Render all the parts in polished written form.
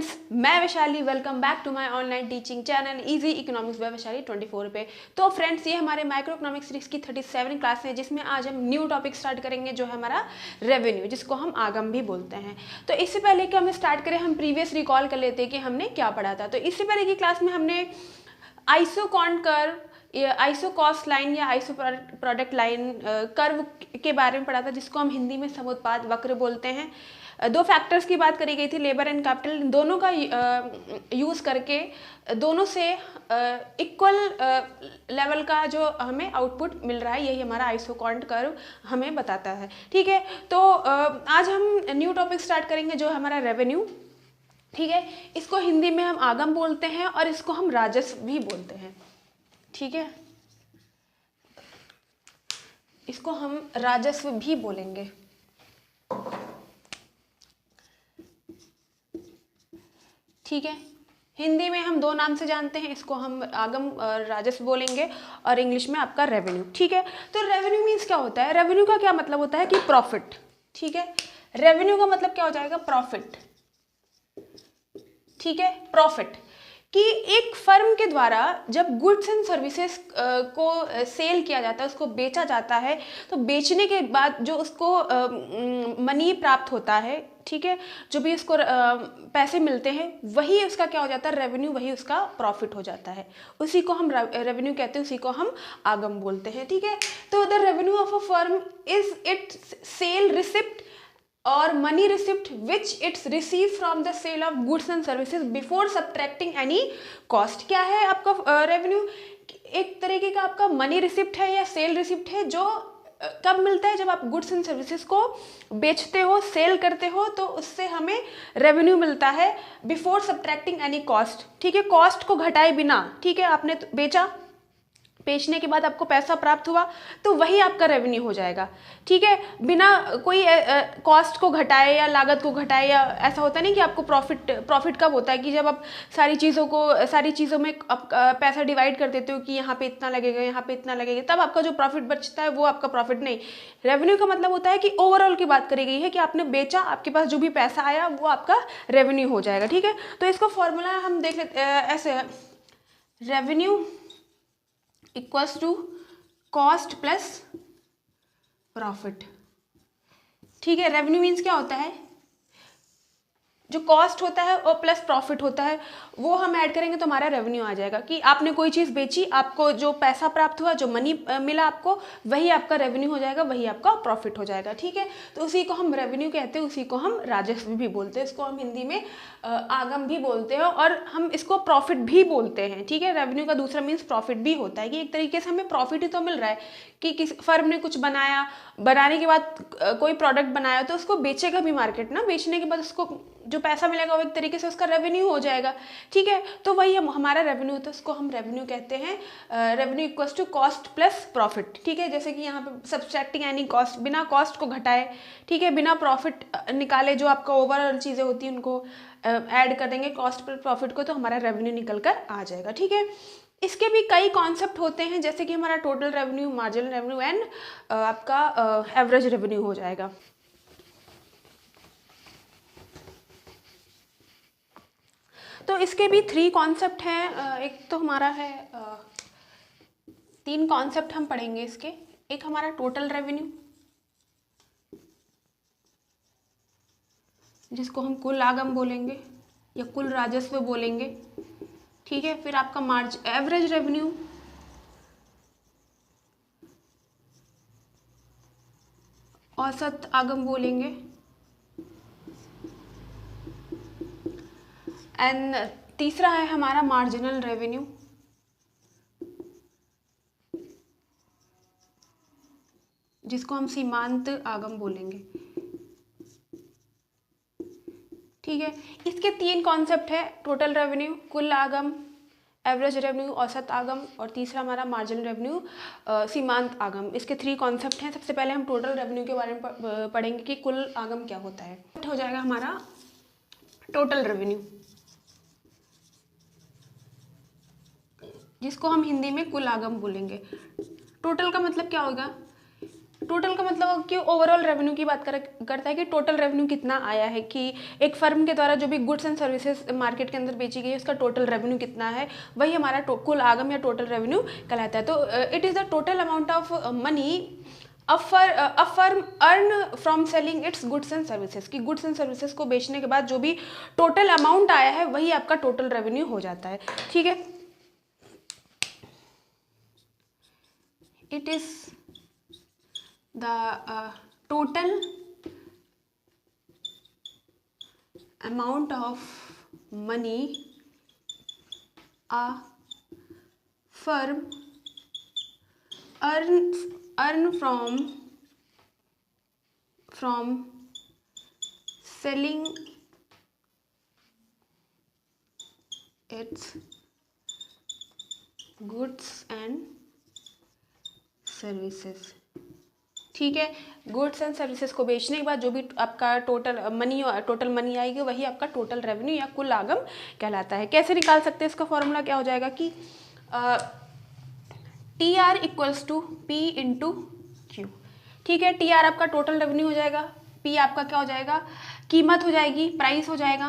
Friends, मैं Vaishali. Welcome back to my online teaching channel easy economics by Vaishali 24 पे। तो friends, ये हमारे माइक्रो इकोनॉमिक्स सीरीज की 37 क्लास है, जिसमें आज हम न्यू टॉपिक स्टार्ट करेंगे जो है हमारा रेवेन्यू, जिसको हम आगम भी बोलते हैं। तो इससे पहले कि हम स्टार्ट करें, हम प्रीवियस रिकॉल कर लेते हैं कि हमने क्या पढ़ा था। तो इससे पहले की क्लास में हमने isocon curve, iso cost line या आइसो प्रोडक्ट लाइन कर्व के बारे में पढ़ा था, जिसको हम हिंदी में समुत्पाद वक्र बोलते हैं। दो फैक्टर्स की बात करी गई थी, लेबर एंड कैपिटल, दोनों का यूज़ करके दोनों से इक्वल लेवल का जो हमें आउटपुट मिल रहा है, यही हमारा आइसोकॉन कर्व हमें बताता है। ठीक है, तो आज हम न्यू टॉपिक स्टार्ट करेंगे जो हमारा रेवेन्यू। ठीक है, इसको हिंदी में हम आगम बोलते हैं और इसको हम राजस्व भी बोलते हैं। ठीक है, इसको हम राजस्व भी बोलेंगे। ठीक है, हिंदी में हम दो नाम से जानते हैं, इसको हम आगम राजस्व बोलेंगे और इंग्लिश में आपका रेवेन्यू। ठीक है, तो रेवेन्यू मीन्स क्या होता है? रेवेन्यू का क्या मतलब होता है कि प्रॉफिट। ठीक है, रेवेन्यू का मतलब क्या हो जाएगा? प्रॉफिट। ठीक है, प्रॉफिट कि एक फर्म के द्वारा जब गुड्स एंड सर्विसेज को सेल किया जाता है, उसको बेचा जाता है, तो बेचने के बाद जो उसको मनी प्राप्त होता है, ठीक है, जो भी उसको पैसे मिलते हैं, वही उसका क्या हो जाता है? रेवेन्यू, वही उसका प्रॉफिट हो जाता है। उसी को हम रेवेन्यू कहते हैं, उसी को हम आगम बोलते हैं। ठीक है, तो the revenue of a firm is its sale receipt और money receipt which it's received from the sale of goods and services before subtracting any cost। क्या है आपका रेवेन्यू? एक तरीके का आपका मनी रिसिप्ट है या सेल रिसिप्ट है, जो कब मिलता है? जब आप गुड्स एंड सर्विसेज को बेचते हो, सेल करते हो, तो उससे हमें रेवेन्यू मिलता है बिफोर सब्ट्रैक्टिंग एनी कॉस्ट। ठीक है, कॉस्ट को घटाए बिना। ठीक है, आपने बेचा, बेचने के बाद आपको पैसा प्राप्त हुआ, तो वही आपका रेवेन्यू हो जाएगा। ठीक है, बिना कोई कॉस्ट को घटाए या लागत को घटाए, या ऐसा होता नहीं कि आपको प्रॉफिट कब होता है कि जब आप सारी चीज़ों में आप पैसा डिवाइड कर देते हो कि यहाँ पे इतना लगेगा, यहाँ पे इतना लगेगा, तब आपका जो प्रॉफिट बचता है वो आपका प्रॉफिट नहीं। रेवेन्यू का मतलब होता है कि ओवरऑल की बात करी गई है कि आपने बेचा, आपके पास जो भी पैसा आया वो आपका रेवेन्यू हो जाएगा। ठीक है, तो इसका फॉर्मूला हम देख लेते ऐसे है, revenue equals to cost plus profit. ठीक है, रेवेन्यू मीन्स क्या होता है? जो कॉस्ट होता है और प्लस प्रॉफिट होता है, वो हम ऐड करेंगे तो हमारा रेवेन्यू आ जाएगा। कि आपने कोई चीज़ बेची, आपको जो पैसा प्राप्त हुआ, जो मनी मिला आपको, वही आपका रेवेन्यू हो जाएगा, वही आपका प्रॉफिट हो जाएगा। ठीक है, तो उसी को हम रेवेन्यू कहते हैं, उसी को हम राजस्व भी बोलते हैं, इसको हम हिंदी में आगम भी बोलते हैं और हम इसको प्रॉफिट भी बोलते हैं। ठीक है, रेवेन्यू का दूसरा मीन्स प्रॉफिट भी होता है कि एक तरीके से हमें प्रॉफिट ही तो मिल रहा है कि किस फर्म ने कुछ बनाया, बनाने के बाद कोई प्रोडक्ट बनाया तो उसको बेचेगा भी मार्केट ना, बेचने के बाद उसको जो पैसा मिलेगा वो एक तरीके से उसका रेवेन्यू हो जाएगा। ठीक है, तो वही हमारा रेवेन्यू होता है, उसको हम रेवेन्यू कहते हैं। Revenue equals to cost plus profit. ठीक है, जैसे कि यहाँ पे सब्सट्रैक्टिंग एनी कॉस्ट, बिना कॉस्ट को घटाए, ठीक है, बिना प्रॉफिट निकाले, जो आपका ओवरऑल चीज़ें होती हैं उनको ऐड कर देंगे कॉस्ट प्लस प्रॉफिट को, तो हमारा रेवेन्यू निकल कर आ जाएगा। ठीक है, इसके भी कई कॉन्सेप्ट होते हैं, जैसे कि हमारा total revenue, marginal revenue and आपका एवरेज रेवेन्यू हो जाएगा। तो इसके भी 3 कॉन्सेप्ट हैं। एक तो हमारा है 3 कॉन्सेप्ट हम पढ़ेंगे इसके। एक हमारा टोटल रेवेन्यू, जिसको हम कुल आगम बोलेंगे या कुल राजस्व बोलेंगे। ठीक है, फिर आपका एवरेज रेवेन्यू, औसत आगम बोलेंगे, एंड तीसरा है हमारा मार्जिनल रेवेन्यू, जिसको हम सीमांत आगम बोलेंगे। ठीक है, इसके 3 कॉन्सेप्ट है, टोटल रेवेन्यू, कुल आगम, एवरेज रेवेन्यू, औसत आगम, और तीसरा हमारा मार्जिनल रेवेन्यू, सीमांत आगम। इसके 3 कॉन्सेप्ट हैं। सबसे पहले हम टोटल रेवेन्यू के बारे में पढ़ेंगे कि कुल आगम क्या होता है। हो जाएगा हमारा टोटल रेवेन्यू, जिसको हम हिंदी में कुल आगम बोलेंगे। टोटल का मतलब क्या होगा? टोटल का मतलब कि ओवरऑल रेवेन्यू की बात करता है कि टोटल रेवेन्यू कितना आया है, कि एक फर्म के द्वारा जो भी गुड्स एंड सर्विसेज मार्केट के अंदर बेची गई है उसका टोटल रेवेन्यू कितना है, वही हमारा कुल आगम या टोटल रेवेन्यू कहलाता है। तो it is the total amount of money a firm earn from selling it's goods and services, कि गुड्स एंड सर्विसेज को बेचने के बाद जो भी टोटल अमाउंट आया है वही आपका टोटल रेवेन्यू हो जाता है। ठीक है, it is the total amount of money a firm earn from selling its goods and services। ठीक है, गुड्स एंड सर्विसेज को बेचने के बाद जो भी आपका टोटल मनी आएगी वही आपका टोटल रेवेन्यू या कुल आगम कहलाता है। कैसे निकाल सकते हैं इसका फॉर्मूला क्या हो जाएगा कि T R equals to P into Q. ठीक है, टी आर आपका टोटल रेवेन्यू हो जाएगा, पी आपका क्या हो जाएगा, कीमत हो जाएगी, प्राइस हो जाएगा,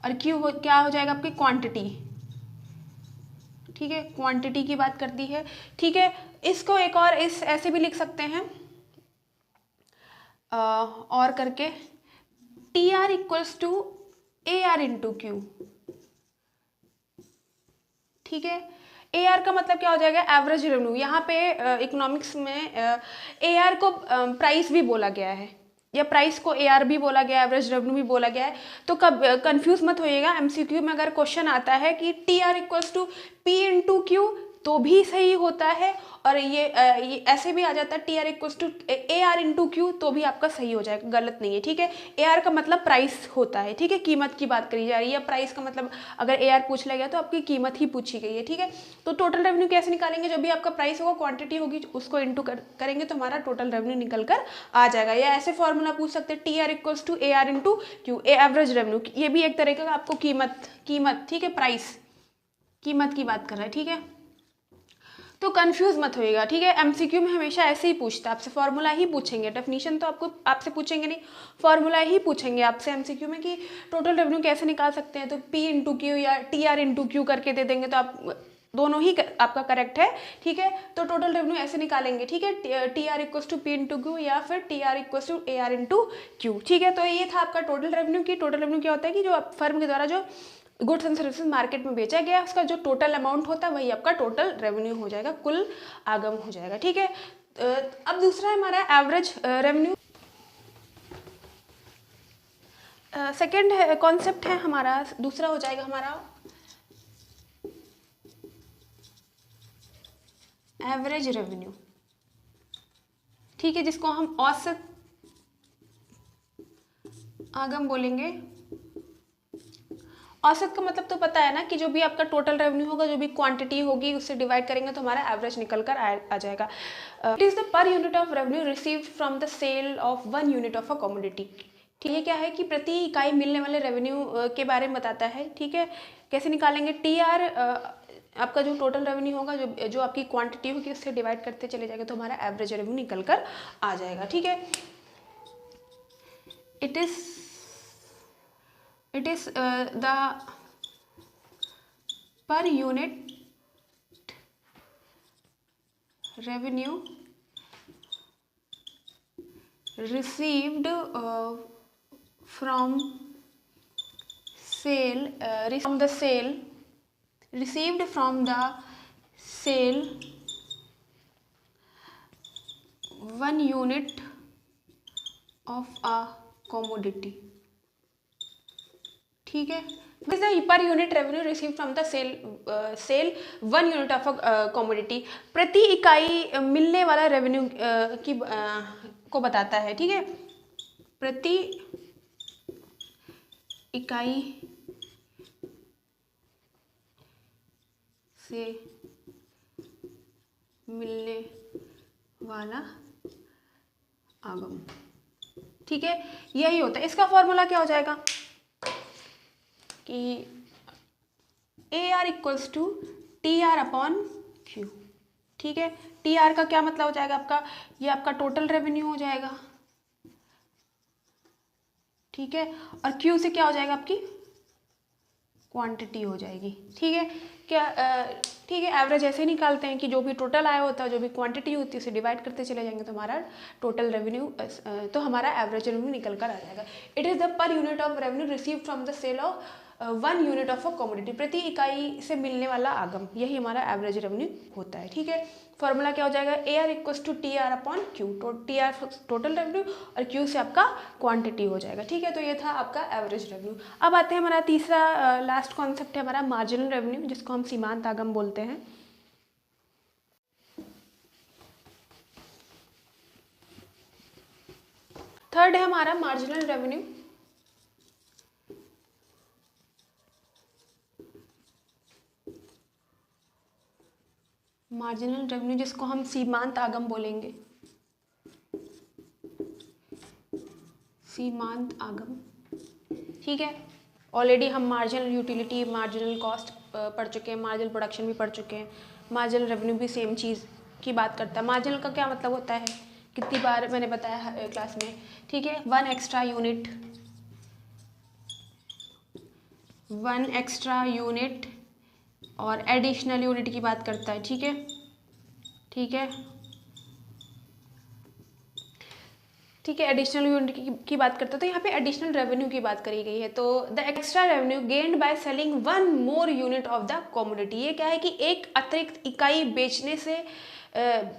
और क्यू क्या हो जाएगा आपकी क्वांटिटी। ठीक है, क्वांटिटी की बात करती है। ठीक है, इसको एक और इस ऐसे भी लिख सकते हैं और करके T R equals to A R into Q. ठीक है, ए आर का मतलब क्या हो जाएगा, एवरेज रेवेन्यू। यहाँ पे इकोनॉमिक्स में ए आर को प्राइस भी बोला गया है, या प्राइस को ए आर भी बोला गया है, एवरेज रेवेन्यू भी बोला गया है। तो कब कंफ्यूज मत होइएगा, एमसीक्यू में अगर क्वेश्चन आता है कि T R equals to P into Q तो भी सही होता है, और ये ऐसे भी आ जाता है T R equals to A R into Q तो भी आपका सही हो जाएगा, गलत नहीं है। ठीक है, ए आर का मतलब प्राइस होता है। ठीक है, कीमत की बात करी जा रही है, प्राइस का मतलब अगर ए आर पूछ लिया गया तो आपकी कीमत ही पूछी गई है। ठीक है, तो टोटल रेवेन्यू कैसे निकालेंगे, जो भी आपका प्राइस होगा क्वांटिटी होगी उसको इंटू करेंगे तो हमारा टोटल रेवेन्यू निकल कर आ जाएगा। या ऐसे फॉर्मूला पूछ सकते हैं T R equals to A R into Q, average revenue, ये भी एक तरीके का आपको कीमत ठीक है, प्राइस कीमत की बात कर रहा है। ठीक है, तो कंफ्यूज मत होइएगा। ठीक है, एमसीक्यू में हमेशा ऐसे ही पूछता है, आपसे फॉर्मूला ही पूछेंगे, डेफिनेशन तो आपसे पूछेंगे नहीं, फॉर्मूला ही पूछेंगे आपसे एमसीक्यू में कि टोटल रेवेन्यू कैसे निकाल सकते हैं। तो पी इंटू क्यू या टी आर इंटू क्यू करके दे देंगे तो आप दोनों ही आपका करेक्ट है। ठीक है, तो टोटल रेवेन्यू ऐसे निकालेंगे। ठीक है, T R equals to P into Q या फिर T R equals to A R into Q. ठीक है, तो ये था आपका टोटल रेवेन्यू। की टोटल रेवेन्यू क्या होता है कि जो फर्म के द्वारा जो गुड्स एंड सर्विसेज मार्केट में बेचा गया उसका जो टोटल अमाउंट होता है वही आपका टोटल रेवेन्यू हो जाएगा, कुल आगम हो जाएगा। ठीक है, अब दूसरा है हमारा एवरेज रेवेन्यू। सेकेंड कॉन्सेप्ट है हमारा, दूसरा हो जाएगा हमारा एवरेज रेवेन्यू। ठीक है, जिसको हम औसत आगम बोलेंगे। औसत का मतलब तो पता है ना कि जो भी आपका टोटल रेवेन्यू होगा, जो भी क्वांटिटी होगी उससे डिवाइड करेंगे तो हमारा एवरेज निकल कर आ जाएगा। It is the per unit of revenue received from the sale of 1 unit of a commodity. ठीक है, क्या है कि प्रति इकाई मिलने वाले रेवेन्यू के बारे में बताता है। ठीक है, कैसे निकालेंगे, टी आर आपका जो टोटल रेवेन्यू होगा, जो आपकी क्वांटिटी होगी उससे डिवाइड करते चले जाएगा तो हमारा एवरेज रेवेन्यू निकल कर आ जाएगा। ठीक है, it is the per unit revenue received from the sale 1 unit of a commodity। ठीक है, this the per unit revenue receive from the sale 1 unit of a commodity. प्रति इकाई मिलने वाला रेवेन्यू को बताता है। ठीक है, प्रति इकाई से मिलने वाला आगम। ठीक है, यही होता है। इसका फॉर्मूला क्या हो जाएगा कि A R equals to T R upon Q. ठीक है, TR का क्या मतलब हो जाएगा आपका, ये आपका टोटल रेवेन्यू हो जाएगा, ठीक है। और Q से क्या हो जाएगा, आपकी क्वांटिटी हो जाएगी, ठीक है। क्या ठीक है, एवरेज ऐसे ही निकालते हैं कि जो भी टोटल आया होता है, जो भी क्वांटिटी होती है उसे डिवाइड करते चले जाएंगे तो हमारा टोटल रेवेन्यू, तो हमारा एवरेज रेवेन्यू निकल कर आ जाएगा। It is the per unit of revenue receive from the sale of 1 unit of a commodity, प्रति इकाई से मिलने वाला आगम, यही हमारा एवरेज रेवेन्यू होता है, ठीक है। फॉर्मूला क्या हो जाएगा, AR equals to TR upon Q, TR total revenue और Q से आपका क्वांटिटी हो जाएगा, ठीक है। तो ये था आपका एवरेज रेवेन्यू। अब आते हैं हमारा तीसरा लास्ट कॉन्सेप्ट है हमारा मार्जिनल रेवेन्यू, जिसको हम सीमांत आगम बोलते हैं। थर्ड है हमारा मार्जिनल रेवेन्यू। मार्जिनल रेवेन्यू जिसको हम सीमांत आगम बोलेंगे, सीमांत आगम, ठीक है। ऑलरेडी हम मार्जिनल यूटिलिटी, मार्जिनल कॉस्ट पढ़ चुके हैं, मार्जिनल प्रोडक्शन भी पढ़ चुके हैं, मार्जिनल रेवेन्यू भी सेम चीज़ की बात करता है। मार्जिनल का क्या मतलब होता है, कितनी बार मैंने बताया क्लास में, ठीक है। 1 एक्स्ट्रा यूनिट, 1 एक्स्ट्रा यूनिट और एडिशनल यूनिट की बात करता है, ठीक है, ठीक है, ठीक है। एडिशनल यूनिट की बात करते हैं तो यहाँ पे एडिशनल रेवेन्यू की बात करी गई है। तो the extra revenue gained by selling 1 more unit of the commodity, ये क्या है कि एक अतिरिक्त इकाई बेचने से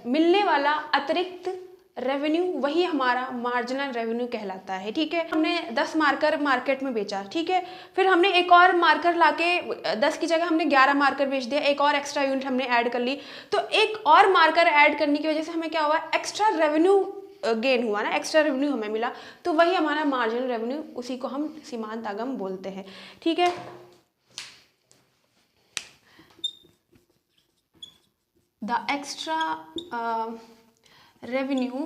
मिलने वाला अतिरिक्त रेवेन्यू, वही हमारा मार्जिनल रेवेन्यू कहलाता है, ठीक है। हमने 10 मार्कर मार्केट में बेचा, ठीक है, फिर हमने एक और मार्कर लाके 10 की जगह हमने 11 मार्कर बेच दिया, एक और एक्स्ट्रा यूनिट हमने ऐड कर ली, तो एक और मार्कर ऐड करने की वजह से हमें क्या हुआ, एक्स्ट्रा रेवेन्यू गेन हुआ ना, एक्स्ट्रा रेवेन्यू हमें मिला, तो वही हमारा मार्जिनल रेवेन्यू, उसी को हम सीमांत आगम बोलते हैं, ठीक है। The extra revenue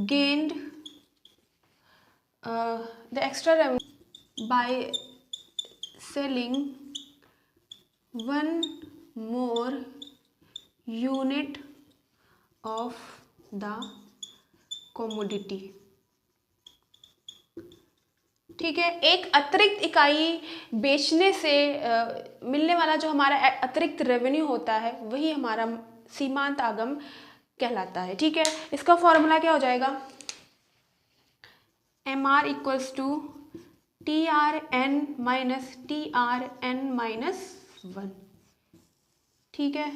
gained the extra revenue by selling 1 more unit of the commodity, ठीक है। एक अतिरिक्त इकाई बेचने से मिलने वाला जो हमारा अतिरिक्त रेवेन्यू होता है, वही हमारा सीमांत आगम कहलाता है, ठीक है। इसका फॉर्मूला क्या हो जाएगा, MR equals to TRN minus TRN minus 1, ठीक है,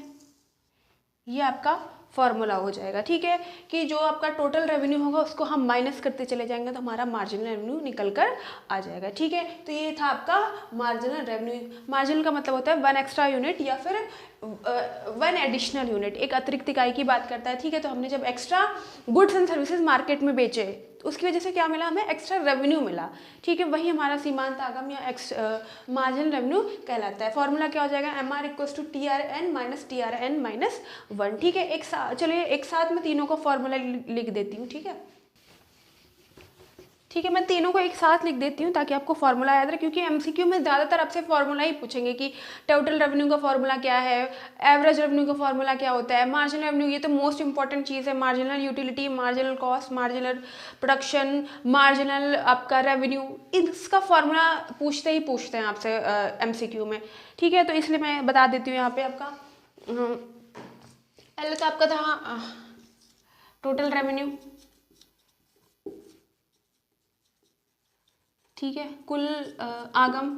ये आपका फॉर्मूला हो जाएगा, ठीक है, कि जो आपका टोटल रेवेन्यू होगा उसको हम माइनस करते चले जाएंगे तो हमारा मार्जिनल रेवेन्यू निकल कर आ जाएगा, ठीक है। तो ये था आपका मार्जिनल रेवेन्यू। मार्जिनल का मतलब होता है 1 एक्स्ट्रा यूनिट या फिर 1 एडिशनल यूनिट, एक अतिरिक्त इकाई की बात करता है, ठीक है। तो हमने जब extra goods and services market में बेचे तो उसकी वजह से क्या मिला, हमें एक्स्ट्रा रेवेन्यू मिला, ठीक है, वही हमारा सीमांत आगम या मार्जिनल रेवेन्यू कहलाता है। फॉर्मूला क्या हो जाएगा, MR equals to TRN minus TRN minus 1, ठीक है। चलिए एक साथ में तीनों को फॉर्मूला लिख देती हूँ, ठीक है, ठीक है, मैं तीनों को एक साथ लिख देती हूँ ताकि आपको फॉर्मूला याद रहे, क्योंकि MCQ में ज़्यादातर आपसे फॉर्मूला ही पूछेंगे कि टोटल रेवेन्यू का फॉर्मूला क्या है, एवरेज रेवेन्यू का फॉर्मूला क्या होता है, मार्जिनल रेवेन्यू, ये तो मोस्ट इंपॉर्टेंट चीज़ है, marginal utility, marginal cost, marginal production, marginal आपका रेवेन्यू, इसका फॉर्मूला पूछते ही पूछते हैं आपसे MCQ में, ठीक है। तो इसलिए मैं बता देती हूँ यहाँ पे आपका पहले तो आपका था टोटल रेवेन्यू, ठीक है, कुल आगम,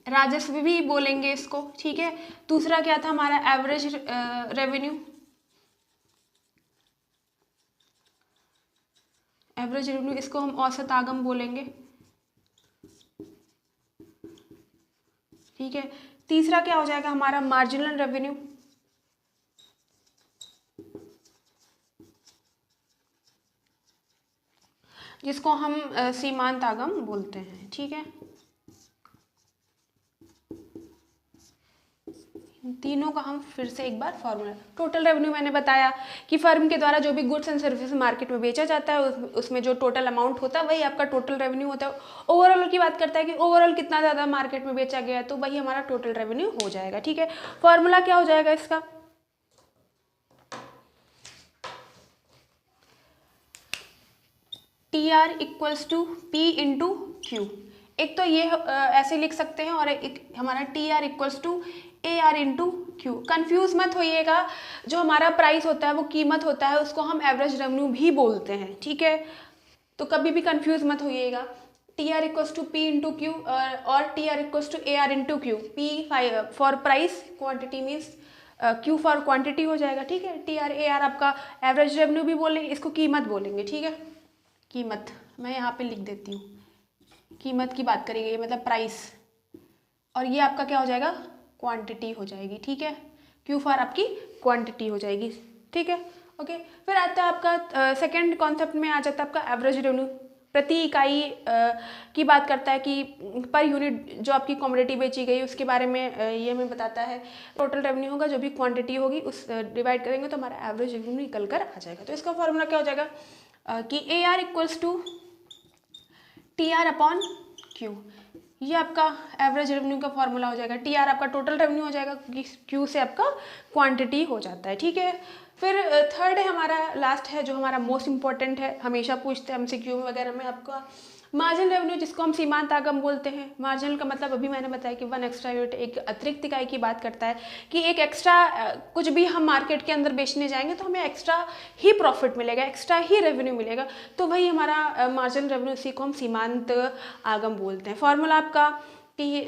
राजस्व भी बोलेंगे इसको, ठीक है। दूसरा क्या था हमारा एवरेज रेवेन्यू, एवरेज रेवेन्यू, इसको हम औसत आगम बोलेंगे, ठीक है। तीसरा क्या हो जाएगा हमारा मार्जिनल रेवेन्यू, जिसको हम सीमांत आगम बोलते हैं, ठीक है। तीनों का हम फिर से एक बार फॉर्मूला, टोटल रेवेन्यू मैंने बताया कि फर्म के द्वारा जो भी गुड्स एंड सर्विसेज मार्केट में बेचा जाता है उसमें जो टोटल अमाउंट होता है वही आपका टोटल रेवेन्यू होता है। ओवरऑल की बात करता है कि ओवरऑल कितना ज़्यादा मार्केट में बेचा गया है तो वही हमारा टोटल रेवेन्यू हो जाएगा, ठीक है। फॉर्मूला क्या हो जाएगा इसका, T R equals to P into Q. एक तो ये ऐसे लिख सकते हैं, और एक हमारा T R equals to A R into Q. Confuse मत होइएगा, जो हमारा प्राइस होता है वो कीमत होता है, उसको हम एवरेज रेवेन्यू भी बोलते हैं, ठीक है। तो कभी भी कन्फ्यूज मत होइएगा। T R equals to P into Q और T R equals to A R into Q. P for price, quantity means Q for quantity हो जाएगा, ठीक है। टी आर ए आर आपका एवरेज रेवेन्यू भी बोलेंगे, इसको कीमत बोलेंगे, ठीक है। कीमत मैं यहाँ पे लिख देती हूँ, कीमत की बात करेंगे, मतलब प्राइस, और ये आपका क्या हो जाएगा, क्वांटिटी हो जाएगी, ठीक है। क्यू फॉर आपकी क्वांटिटी हो जाएगी, ठीक है, ओके। फिर आता है आपका सेकंड कॉन्सेप्ट में आ जाता है आपका एवरेज रेवेन्यू। प्रति इकाई की बात करता है कि पर यूनिट जो आपकी कमोडिटी बेची गई उसके बारे में ये हमें बताता है। टोटल रेवेन्यू होगा, जो भी क्वांटिटी होगी उस डिवाइड करेंगे तो हमारा एवरेज रेवेन्यू निकल कर आ जाएगा। तो इसका फॉर्मूला क्या हो जाएगा कि A R equals to T R upon Q. ये आपका एवरेज रेवेन्यू का फॉर्मूला हो जाएगा। टी आर आपका टोटल रेवेन्यू हो जाएगा, क्योंकि क्यू से आपका क्वांटिटी हो जाता है, ठीक है। फिर थर्ड है हमारा, लास्ट है जो हमारा मोस्ट इंपॉर्टेंट है, हमेशा पूछते हैं एमसीक्यू वगैरह में, आपका मार्जिनल रेवेन्यू, जिसको हम सीमांत आगम बोलते हैं। मार्जिनल का मतलब अभी मैंने बताया कि वन एक्स्ट्रा यूनिट, एक अतिरिक्त इकाई की बात करता है कि एक एक्स्ट्रा कुछ भी हम मार्केट के अंदर बेचने जाएंगे तो हमें एक्स्ट्रा ही प्रॉफिट मिलेगा, एक्स्ट्रा ही रेवेन्यू मिलेगा, तो वही हमारा मार्जिनल रेवेन्यू, इसी को हम सीमांत आगम बोलते हैं। फॉर्मूला आपका कि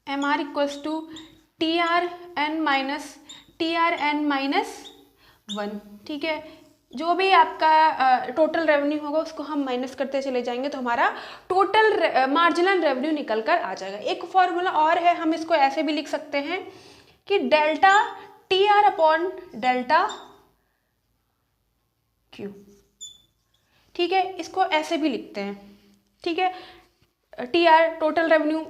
M R equals to T R N minus 1, ठीक है। जो भी आपका टोटल रेवेन्यू होगा उसको हम माइनस करते चले जाएंगे तो हमारा टोटल मार्जिनल रेवेन्यू निकल कर आ जाएगा। एक फॉर्मूला और है, हम इसको ऐसे भी लिख सकते हैं कि delta T R upon delta Q, ठीक है। इसको ऐसे भी लिखते हैं, ठीक है। टी आर टोटल रेवेन्यू,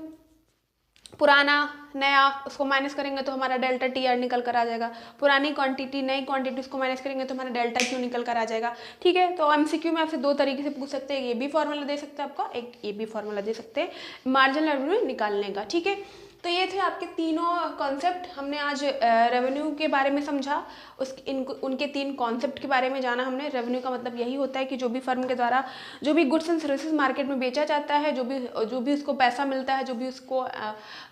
पुराना नया, उसको माइनस करेंगे तो हमारा डेल्टा टी आर निकल कर आ जाएगा। पुरानी क्वांटिटी नई क्वांटिटी, उसको माइनस करेंगे तो हमारा डेल्टा क्यू निकल कर आ जाएगा, ठीक है। तो एमसीक्यू में आपसे दो तरीके से पूछ सकते हैं, ये भी फॉर्मूला दे सकते हैं आपका, एक ये भी फॉर्मूला दे सकते हैं मार्जिनल रेवेन्यू निकालने का, ठीक है। तो ये थे आपके तीनों कॉन्सेप्ट। हमने आज रेवेन्यू के बारे में समझा, उनके 3 कॉन्सेप्ट के बारे में जाना हमने। रेवेन्यू का मतलब यही होता है कि जो भी फर्म के द्वारा जो भी गुड्स एंड सर्विसेज मार्केट में बेचा जाता है, जो भी उसको पैसा मिलता है, जो भी उसको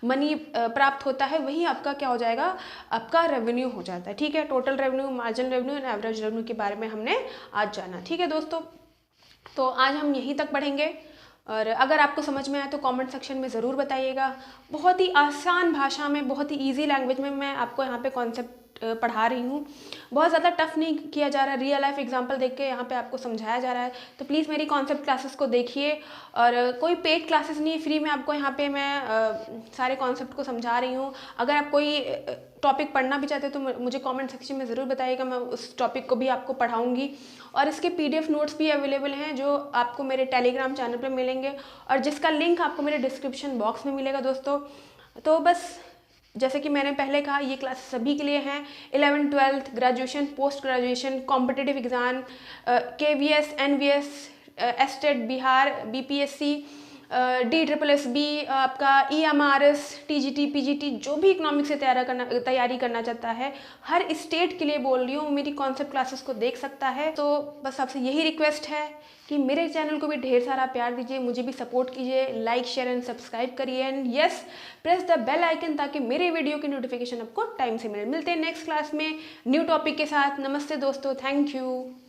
मनी प्राप्त होता है, वही आपका क्या हो जाएगा, आपका रेवेन्यू हो जाता है, ठीक है। Total revenue, marginal revenue and average revenue के बारे में हमने आज जाना, ठीक है दोस्तों। तो आज हम यहीं तक पढ़ेंगे, और अगर आपको समझ में आए तो कमेंट सेक्शन में ज़रूर बताइएगा। बहुत ही आसान भाषा में, बहुत ही इजी लैंग्वेज में मैं आपको यहाँ पे कॉन्सेप्ट पढ़ा रही हूँ। बहुत ज़्यादा टफ नहीं किया जा रहा है, रियल लाइफ एग्जांपल देख के यहाँ पे आपको समझाया जा रहा है। तो प्लीज़ मेरी कॉन्सेप्ट क्लासेस को देखिए, और कोई पेड क्लासेस नहीं, फ्री में आपको यहाँ पे मैं सारे कॉन्सेप्ट को समझा रही हूँ। अगर आप कोई टॉपिक पढ़ना भी चाहते हो तो मुझे कमेंट सेक्शन में ज़रूर बताइएगा, मैं उस टॉपिक को भी आपको पढ़ाऊँगी। और इसके PDF नोट्स भी अवेलेबल हैं, जो आपको मेरे टेलीग्राम चैनल पर मिलेंगे, और जिसका लिंक आपको मेरे डिस्क्रिप्शन बॉक्स में मिलेगा दोस्तों। तो बस जैसे कि मैंने पहले कहा, ये क्लास सभी के लिए हैं, 11th 12th graduation, post graduation, competitive exam, KVS NVS, estate Bihar, BPSC, DSSB, आपका EMRS, TGT PGT, जो भी इकोनॉमिक्स से तैयारी करना चाहता है, हर स्टेट के लिए बोल रही हूँ, मेरी कॉन्सेप्ट क्लासेस को देख सकता है। तो बस आपसे यही रिक्वेस्ट है कि मेरे चैनल को भी ढेर सारा प्यार दीजिए, मुझे भी सपोर्ट कीजिए, लाइक शेयर एंड सब्सक्राइब करिए, and yes press the bell icon, ताकि मेरे वीडियो की नोटिफिकेशन आपको टाइम से मिले। मिलते हैं नेक्स्ट क्लास में न्यू टॉपिक के साथ। नमस्ते दोस्तों, थैंक यू।